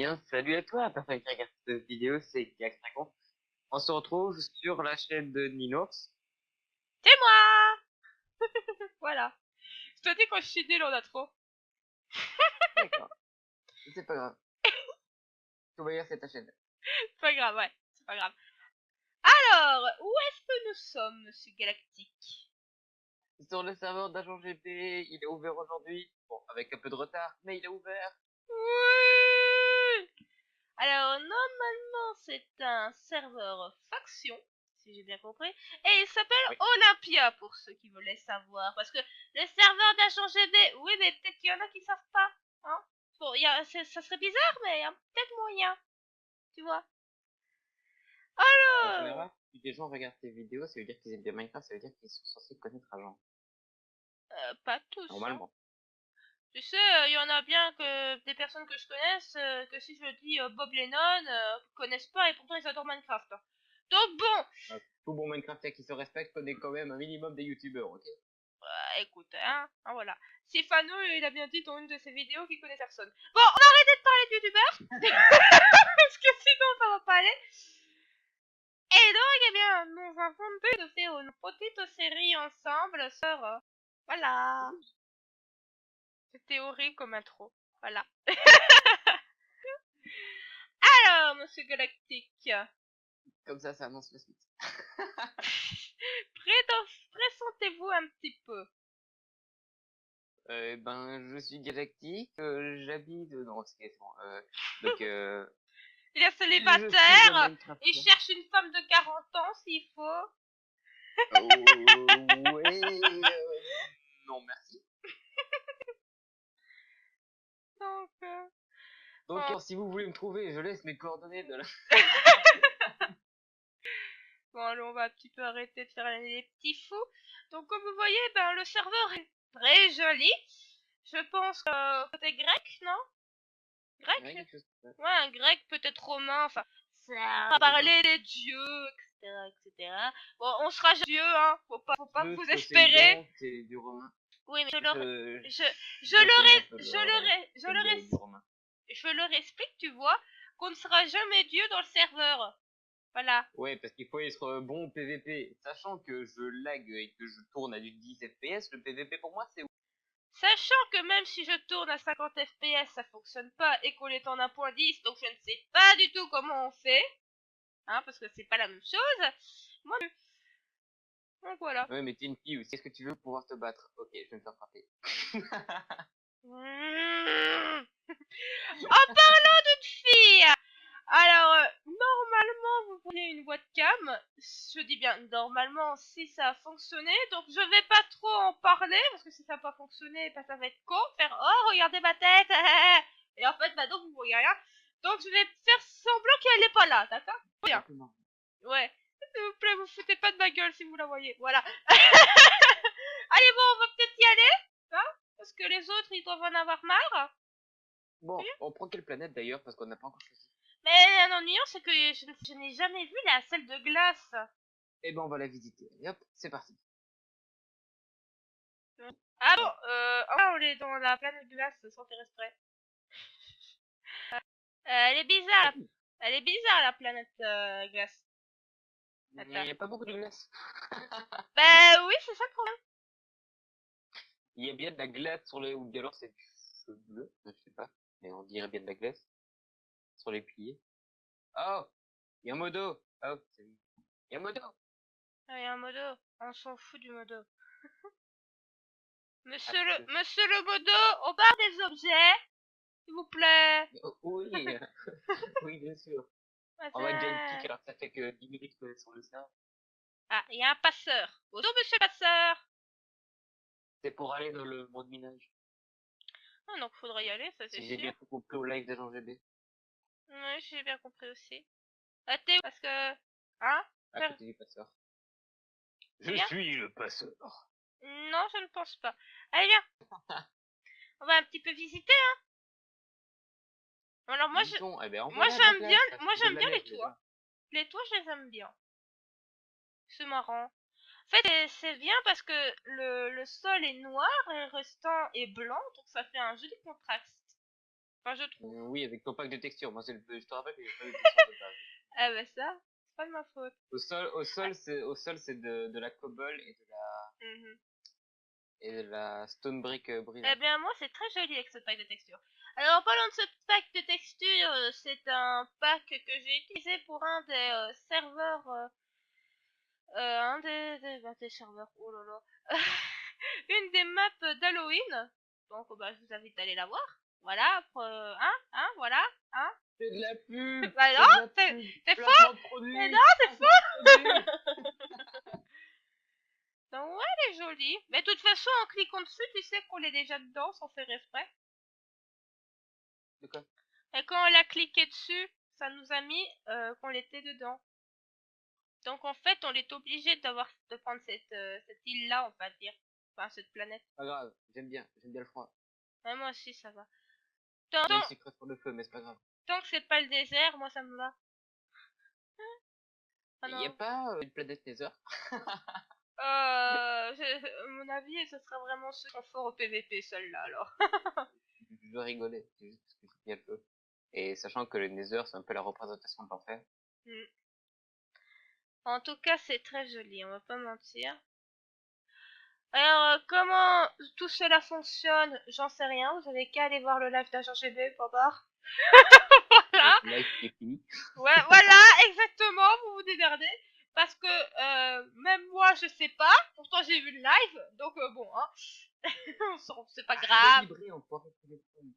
bien, salut à toi, personne qui regarde cette vidéo, c'est Kiak50. On se retrouve sur la chaîne de Ninox. C'est moi. Voilà. Je te dis quand je suis nulle en intro. D'accord, c'est pas grave. Tout va bien, c'est ta chaîne. C'est pas grave, ouais. C'est pas grave. Alors, où est-ce que nous sommes, monsieur Galactique? Sur le serveur d'Agent GP, il est ouvert aujourd'hui. Bon, avec un peu de retard, mais il est ouvert. Oui. Alors, normalement, c'est un serveur faction, si j'ai bien compris. Et il s'appelle Oui. Olympia, pour ceux qui voulaient savoir. Parce que le serveur d'Agent GB, oui, mais peut-être qu'il y en a qui savent pas. Hein? Bon, ça serait bizarre, mais il y a peut-être moyen. Tu vois? En Alors, général, si des gens regardent tes vidéos, ça veut dire qu'ils aiment bien Minecraft, ça veut dire qu'ils sont censés connaître Agent. pas tous, hein. Normalement. Tu sais, il y en a bien que des personnes que je connaisse, que si je dis Bob Lennon, connaissent pas et pourtant ils adorent Minecraft. Hein. Donc bon, Tout bon Minecrafter qui se respecte connaît quand même un minimum des youtubeurs, ok? écoute, hein, voilà. Sifano, il a bien dit dans une de ses vidéos qu'il connaît personne. Bon, on va arrêter de parler de youtubeurs, parce que sinon ça va pas aller. Et donc, eh bien, nous avons envie de faire une petite série ensemble sur... voilà. C'était horrible comme intro. Voilà. Alors, monsieur Galactique, Comme ça annonce la suite. présentez-vous un petit peu. Je suis galactique, j'habite dans ce qu'est donc Il est je suis un célibataire, il Minecrafter. cherche une femme de 40 ans s'il faut. Ouais, non merci. Donc, Donc bon, si vous voulez me trouver, je laisse mes coordonnées de la... bon, allons, on va un petit peu arrêter de faire les petits fous. Donc, comme vous voyez, ben, le serveur est très joli. Je pense côté grec, non? Ouais, Grec? quelque chose comme ça. Ouais, un grec, peut-être romain, enfin, ça va parler des dieux, etc., etc. Bon, on sera jamais dieu, hein, faut pas Zeus, vous espérer. Poséidon, c'est du romain. Oui, mais Je, je, je je connais un peu je le leur, dialecte du romain. je leur explique, tu vois, qu'on ne sera jamais dieu dans le serveur. Voilà. Ouais, parce qu'il faut être bon au PVP. Sachant que je lag et que je tourne à du 10 FPS, le PVP pour moi c'est... Sachant que même si je tourne à 50 FPS, ça fonctionne pas et qu'on est en 1.10, donc je ne sais pas du tout comment on fait, hein, parce que c'est pas la même chose. Moi, donc voilà. Ouais, mais t'es une fille aussi. Qu'est-ce que tu veux pour pouvoir te battre? Ok, je vais me faire frapper. En parlant d'une fille, alors normalement vous prenez une webcam, je dis bien normalement si ça a fonctionné, donc je vais pas trop en parler parce que si ça n'a pas fonctionné, bah, ça va être con, faire oh regardez ma tête, et en fait bah donc vous voyez rien, donc je vais faire semblant qu'elle n'est pas là, d'accord? Bien, Simplement. ouais, s'il vous plaît vous foutez pas de ma gueule si vous la voyez, voilà. Allez bon on va peut-être y aller, hein, parce que les autres ils doivent en avoir marre. Bon, on prend quelle planète d'ailleurs parce qu'on n'a pas encore choisi. Mais l'ennuyant, c'est que je n'ai jamais vu la salle de glace. Eh ben on va la visiter. Et hop, c'est parti. Ah bon, Alors, on est dans la planète glace sans faire exprès. Elle est bizarre. Elle est bizarre la planète glace. il Attends. n'y a pas beaucoup de glace. Bah oui, c'est ça le problème. Il y a bien de la glace sur les... Ou bien alors c'est du feu bleu, je sais pas. Mais on dirait bien de la glace sur les piliers. Oh, il y a un modo. Oh, c'est... Il y a un modo. Ah, il y a un modo. On s'en fout du modo. Ah, Monsieur le modo, on parle des objets, s'il vous plaît. oui, oui, bien sûr. On va déjà une kick Attends. alors que ça fait que 10 minutes qu'on est sur le serveur. Ah, il y a un passeur. Bonjour, monsieur le passeur. C'est pour aller dans le monde minage. Ah, donc faudrait y aller, ça c'est Si j'ai sûr. bien tout compris au live d'Agent GB. Ouais, j'ai bien compris aussi. Ah, t'es où? Parce que... Hein? À côté du passeur. T'es Je bien? suis le passeur. Non, je ne pense pas. Allez, viens, on va un petit peu visiter, hein. Alors Visitons. Eh ben, on va là de la glace. moi De j'aime la bien neige les toits. déjà. Les toits, je les aime bien. C'est marrant. En fait, c'est bien parce que le sol est noir et le restant est blanc, donc ça fait un joli contraste. Enfin, je trouve. Oui, avec ton pack de textures. Moi, je te rappelle que j'ai pas de texture de base. Ah bah ça, c'est pas de ma faute. Au sol, c'est de la cobble Mhm. et de la stone brick brisée. Eh bien, moi, c'est très joli avec ce pack de textures. Alors, en parlant de ce pack de textures, c'est un pack que j'ai utilisé pour un des serveurs... des serveurs, oh là là. Une des maps d'Halloween. Donc, bah, je vous invite à aller la voir. Voilà, voilà, hein. C'est de la pub! Bah C'est non, de la c'est pub! faux. Placement de produit! Mais non, c'est Placement de produit! Donc, ouais, elle est jolie. Mais de toute façon, en cliquant dessus, tu sais qu'on est déjà dedans sans faire exprès. De quoi? Et quand on a cliqué dessus, ça nous a mis qu'on était dedans. Donc en fait, on est obligé de prendre cette île-là, on va dire. Enfin, cette planète. Pas grave, j'aime bien le froid. Ouais, moi aussi, ça va. Tant, Même tant, si je crève pour le feu, mais c'est pas grave. tant que c'est pas le désert, moi ça me va. Ah Il y a non. pas une planète Nether? À mon avis, ce sera vraiment ceux qui sont forts au PVP, celle-là, alors. Je veux rigoler, c'est juste parce que j'aime bien le feu. Et sachant que le Nether, c'est un peu la représentation de l'enfer. Mm. En tout cas, c'est très joli, on va pas mentir. Alors, comment tout cela fonctionne, j'en sais rien. Vous avez qu'à aller voir le live d'Agent GB, point barre. Voilà. Live qui est fini. Ouais, voilà, exactement, vous vous démerdez. Parce que même moi, je sais pas. Pourtant, j'ai vu le live. Donc, bon, hein. C'est pas grave. Vibrer encore le téléphone.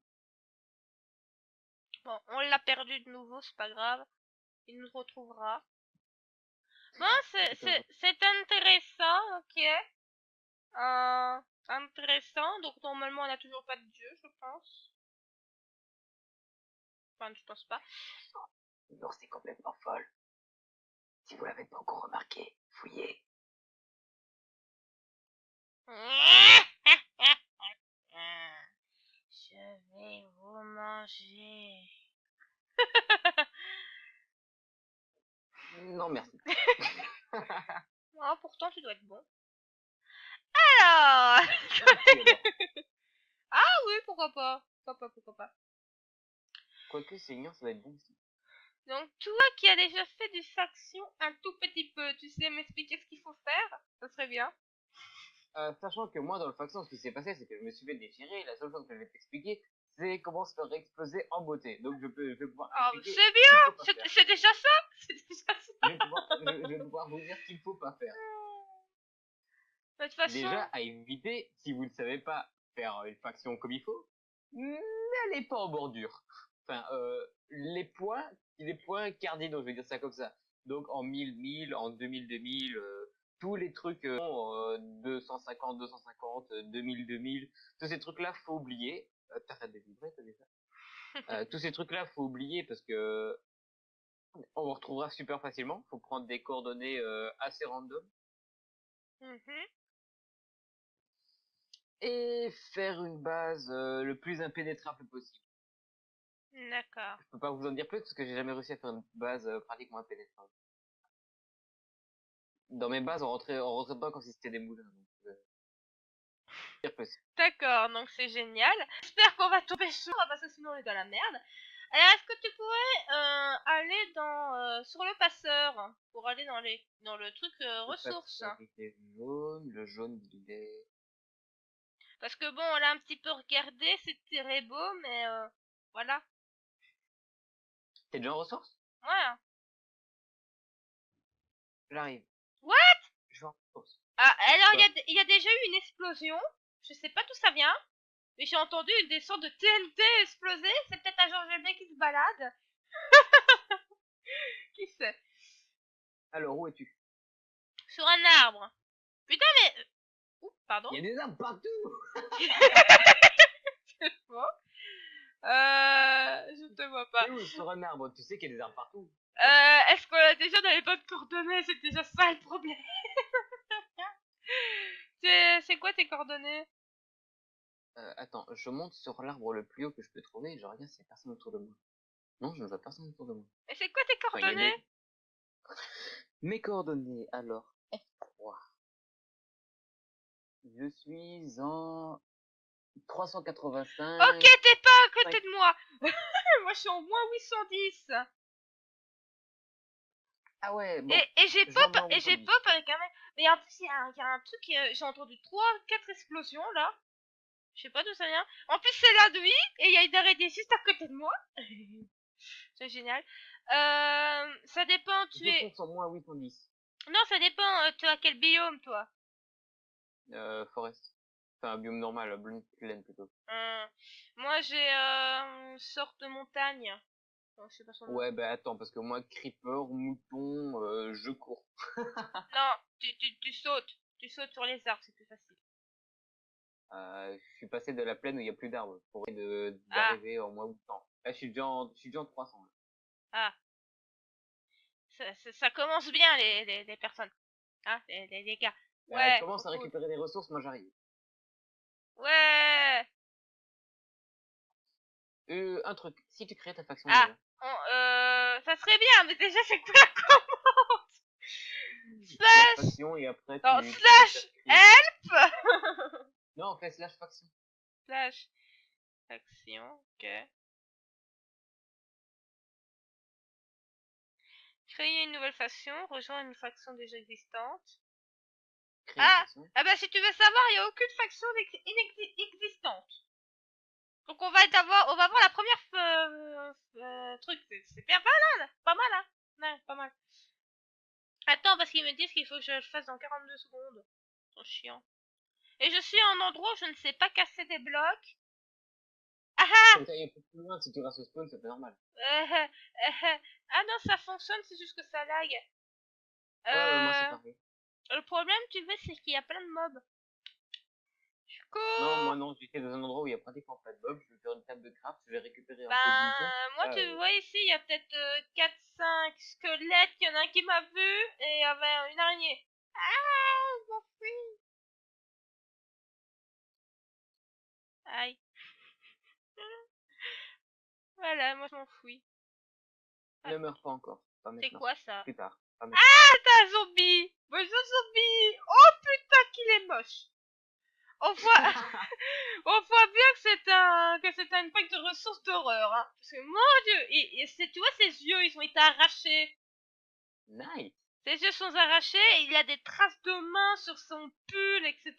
Bon, on l'a perdu de nouveau, c'est pas grave. Il nous retrouvera. Bon, c'est intéressant, ok. Intéressant. Donc, normalement, on n'a toujours pas de dieu, je pense. Enfin, je pense pas. Non, c'est complètement folle. Si vous l'avez pas encore remarqué, fouillez. Je vais vous manger. Non, merci. Ah, pourtant, tu dois être bon. Alors Ah oui, pourquoi pas. Pourquoi pas. Quoique, c'est ignorant, ça va être bon aussi. Donc, toi qui as déjà fait des factions un tout petit peu, tu sais m'expliquer ce qu'il faut faire? Ça serait bien. Sachant que moi, dans le faction, ce qui s'est passé, c'est que je me suis fait déchirer. La seule chose que je vais t'expliquer, c'est comment se faire exploser en beauté. Donc, je vais pouvoir Oh, expliquer c'est ce qu'il faut bien. pas faire. C'est déjà ça. C'est déjà ça. Je vais pouvoir vous dire ce qu'il faut pas faire. De toute façon... Déjà, à éviter, si vous ne savez pas faire une faction comme il faut, n'allez pas en bordure. Enfin, les points cardinaux, je vais dire ça comme ça. Donc, en 1000, en 2000, tous les trucs, 250, 2000, tous ces trucs-là, faut oublier. T'arrêtes de vibrer, toi, déjà. Tous ces trucs-là, faut oublier parce que on vous retrouvera super facilement. Faut prendre des coordonnées assez random. Et faire une base le plus impénétrable possible. D'accord. Je peux pas vous en dire plus parce que j'ai jamais réussi à faire une base pratiquement impénétrable. Dans mes bases, on rentrait pas comme si c'était des moulins. Donc, dire plus. D'accord, donc c'est génial. J'espère qu'on va tomber sur parce que sinon on est dans la merde. Alors, est-ce que tu pourrais aller sur le passeur pour aller dans le truc ressources? Il est jaune, le jaune il est... Parce que bon, on l'a un petit peu regardé, c'était très beau, mais voilà. T'es déjà en ressources? Ouais. J'arrive. What? Je vais en ressources. Ah, alors Quoi? il y a déjà eu une explosion. Je sais pas d'où ça vient, mais j'ai entendu des sortes de TNT exploser. C'est peut-être un Georges bien qui se balade. Qui sait? Alors, où es-tu? Sur un arbre. Putain, mais... Ouh, pardon. Il y a des arbres partout! C'est faux. Je te vois pas. T'es où sur un arbre? Tu sais qu'il y a des arbres partout. Est-ce qu'on a déjà dans les bonnes coordonnées? C'est déjà ça le problème. C'est quoi tes coordonnées? Attends, je monte sur l'arbre le plus haut que je peux trouver et je regarde s'il y a personne autour de moi. Non, je ne vois personne autour de moi. Et c'est quoi tes Enfin, il y a coordonnées? Mes coordonnées, alors, F3. Je suis en 385. Ok, t'es pas à côté de moi. Moi, je suis en moins 810. Ah ouais, bon. Et j'ai je vois pop, moins et j'ai 810. pop avec un mec. Mais en plus, il y a un truc, j'ai entendu 3, 4 explosions là. Je sais pas d'où ça vient. En plus, c'est la nuit, et il y a une araignée juste à côté de moi. C'est génial. Ça dépend, tu Je es. fonce en moins 810. Non, ça dépend, tu as quel biome, toi? Forest. Enfin, un biome normal, plaine plutôt. Moi, j'ai une sorte de montagne. Oh, je sais pas son nom. Ouais, bah attends, parce que moi, creeper, mouton, je cours. Non, tu sautes. Tu sautes sur les arbres, c'est plus facile. Je suis passé de la plaine où il y a plus d'arbres pour Ah, d'arriver en moins 800. Là, je suis déjà en 300. Là. ah. Ça commence bien, les personnes. Hein, les gars. Bah, Ouais, trop commence à cool. récupérer des ressources, moi j'arrive. Ouais. Un truc, si tu crées ta faction Ah, déjà. ça serait bien, mais déjà, c'est quoi la commande? La Slash. faction et après Non, tu slash t'inscris. help. Non, on fait slash faction. Slash action, ok. Créer une nouvelle faction, rejoindre une faction déjà existante. Créer une Ah, faction. ah bah si tu veux savoir, il n'y a aucune faction inexistante. Donc on va avoir la première truc, c'est bien pas mal hein. Ouais, pas mal. Attends, parce qu'ils me disent qu'il faut que je le fasse dans 42 secondes. C'est chiant. Et je suis en endroit où je ne sais pas casser des blocs. Ah ah. Comme ça, il y a plus loin, si tu restes au spawn, c'est pas normal. Ah non, ça fonctionne, c'est juste que ça lag. Ouais, moi c'est Euh, pareil. le problème, tu veux, c'est qu'il y a plein de mobs. Du Non, moi coup, non, j'étais dans un endroit où il y a pratiquement pas de bob. Je vais faire une table de craft, je vais récupérer un peu de mouton. ben, moi, Là, tu vois ici, il y a peut-être 4-5 squelettes. Il y en a un qui m'a vu et il y avait une araignée. Ah, je m'enfuis. Aïe. Voilà, moi je m'enfuis. Ah, ne meurs pas encore. Pas c'est maintenant. quoi ça? Plus tard. Pas maintenant. Ah, t'as un zombie. Bonjour zombie. Oh putain qu'il est moche. On voit, on voit bien que c'est une pack de ressources d'horreur, hein. Parce que mon dieu, tu vois ses yeux, ils ont été arrachés. Nice. Ses yeux sont arrachés, il a des traces de mains sur son pull, etc.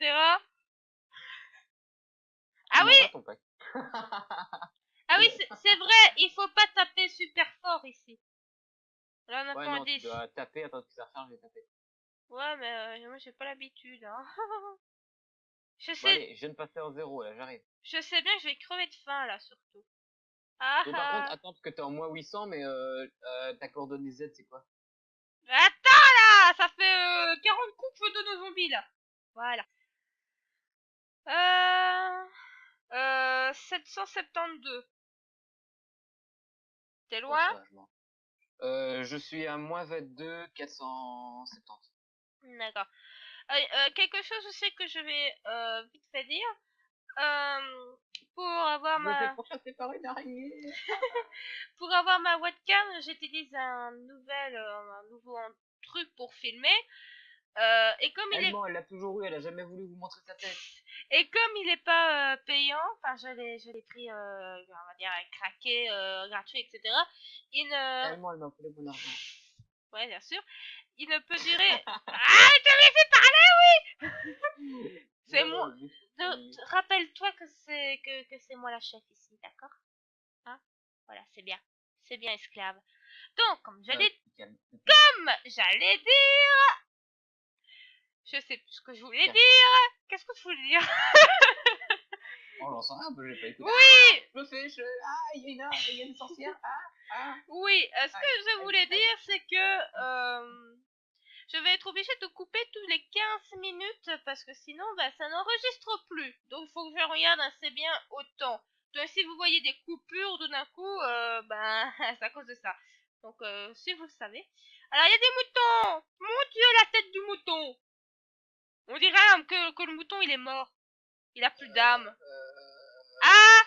Ah Il m'en va oui, ton pack. ah oui, c'est vrai, il faut pas taper super fort ici. Là on a Ouais, point non, tu 10. dois taper, attends que ça recharge et taper. Ouais, mais moi j'ai pas l'habitude, hein. Je Bon, sais, allez, je viens de passer en zéro, là, j'arrive. je sais bien que je vais crever de faim là surtout. Ah Mais par contre, ah. attends que t'es en moins 800, mais ta coordonnée Z, c'est quoi? Attends là, ça fait 40 coups que je donne aux zombies là. Voilà. 772. T'es Ouais, loin? ça va, je m'en. Je suis à moins 22, 470. D'accord. Quelque chose aussi que je vais vite fait dire. Euh, pour avoir Je me fais ma pourchasser par une araignée. pour avoir ma webcam, j'utilise un nouveau truc pour filmer. Et comme il Elle est ment, elle l'a toujours eu, elle a jamais voulu vous montrer sa tête. et comme il est pas payant, enfin je l'ai pris on va dire craqué, gratuit, etc. Il ne Elle ment, elle m'a volé mon argent. ouais bien sûr, il ne peut durer. Ah, je te laisse parler, oui. C'est Non, non, moi. le but, c'est familier. Rappelle-toi que c'est moi la chef ici, d'accord? Hein? Voilà, c'est bien esclave. Donc Calme, comme j'allais dire, je sais plus ce que je voulais cache pas. dire. Qu'est-ce que je voulais dire? Oh, j'en sais rien, j'ai pas écouté. Oui, Je me fais, il y a une sorcière. oui. Ce Aïe, que je aïe, voulais aïe. dire, c'est que je vais être obligée de couper tous les 15 minutes parce que sinon, bah, ça n'enregistre plus. Donc, il faut que je regarde assez bien au temps. Donc, si vous voyez des coupures tout d'un coup, ben, c'est à cause de ça. Donc, si vous le savez. Alors, il y a des moutons. Mon Dieu, la tête du mouton. On dirait que le mouton, il est mort. Il a plus d'âme. Ah,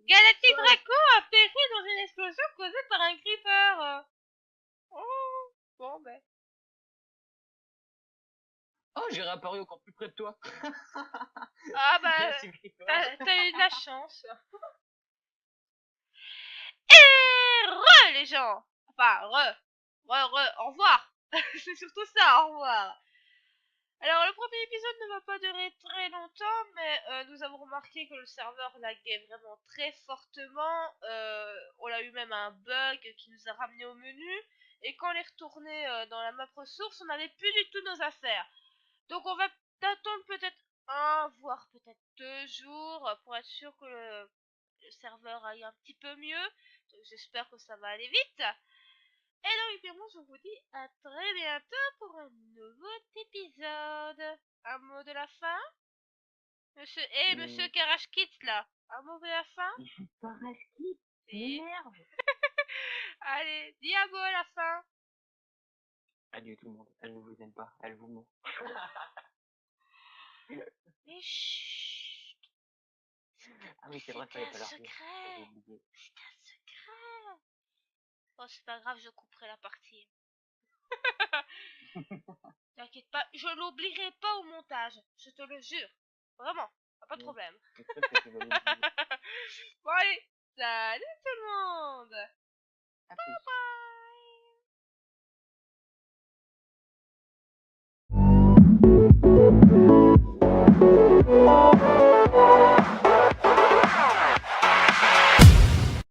Galactic Ouais. Draco a péri dans une explosion causée par un creeper. Oh, bon ben. Oh, j'ai réapparu encore plus près de toi. Ah bah, Bien suivi, toi. t'as eu de la chance. Et les gens. Enfin, au revoir. C'est surtout ça, au revoir. Alors, le premier épisode ne va pas durer très longtemps, mais nous avons remarqué que le serveur laguait vraiment très fortement. On a eu même un bug qui nous a ramené au menu. Et quand on est retourné dans la map ressources, on n'avait plus du tout nos affaires. Donc, on va attendre peut-être 1, voire peut-être 2 jours pour être sûr que le serveur aille un petit peu mieux. Donc, j'espère que ça va aller vite. Et donc, évidemment, je vous dis à très bientôt pour un nouveau épisode. Un mot de la fin? Monsieur, monsieur Karashkit, là. Un mot de la fin? Il faut pas rester. Si. M'énerve. Allez, dis un mot à la fin. Adieu tout le monde. Elle ne vous aime pas. Elle vous ment. Mais chut. Ah oui, c'est vrai, ça fallait pas leur dire. Secret. J'avais oublié. C'est un secret. Oh, c'est pas grave, je couperai la partie. T'inquiète pas, je l'oublierai pas au montage. Je te le jure. Vraiment, pas de problème. Bon allez, salut tout le monde. À plus. Bye.